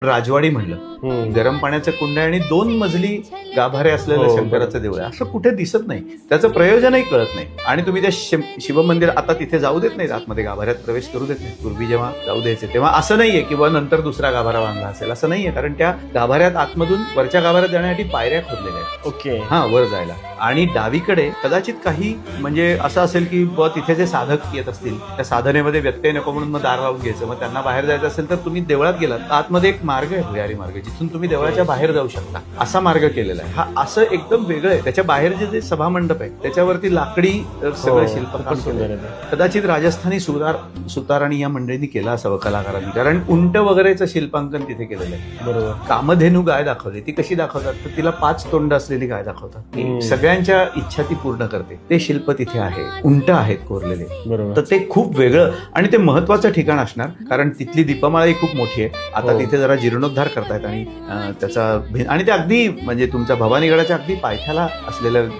राजवाडी म्हणलं, गरम पाण्याचं कुंड आहे आणि 2 मजली गाभारे असलेलं शंकराचं देऊळ आहे. असं कुठे दिसत नाही, त्याचं प्रयोजनही कळत नाही. आणि तुम्ही त्या शिवमंदिर आता तिथे जाऊ देत नाही, आतमध्ये गाभाऱ्यात प्रवेश करू देत नाही. पूर्वी जेव्हा जाऊ द्यायचे तेव्हा असं नाहीये किंवा नंतर दुसरा गाभारा बांधला असेल, असं नाहीये. कारण त्या गाभाऱ्यात आतमधून वरच्या गाभाऱ्यात जाण्यासाठी पायऱ्या खोदलेल्या आहेत. ओके. हा, वर जायला. आणि डावीकडे कदाचित काही म्हणजे असं असेल की तिथे जे साधक येत असतील त्या साधनेमध्ये व्यत्यय नको म्हणून मग दार लावून घ्यायचं. मग त्यांना बाहेर जायचं असेल तर तुम्ही देवळात गेलात, आतमध्ये एक मार्ग आहे, भुयारी मार्ग, जिथून तुम्ही देवळाच्या बाहेर जाऊ शकता. असा मार्ग केलेला आहे. हा असं एकदम वेगळं आहे. त्याच्या बाहेर जे सभामंडप आहे त्याच्यावरती लाकडी सगळं शिल्पकार केलं. कदाचित राजस्थानी सुताराणी या मंडळींनी केलं असावं, कलाकारांनी, कारण उंट वगैरेचं शिल्पांकन तिथे केलेलं आहे. बरोबर. कामधेनू गाय दाखवली. ती कशी दाखवतात तर तिला 5 तोंड असलेली गाय दाखवतात. सगळ्यांच्या इच्छा ती पूर्ण करते. ते शिल्प तिथे आहे. उंट आहेत कोरलेले. तर ते खूप वेगळं आणि ते महत्वाचं ठिकाण असणार, कारण तिथली दीपमाळाही खूप मोठी आहे. आता तिथे जरा जीर्णोद्धार करतायत आणि त्याचा आणि ते अगदी म्हणजे तुमच्या भवानीगडाच्या अगदी पायथ्याला असलेलं गाव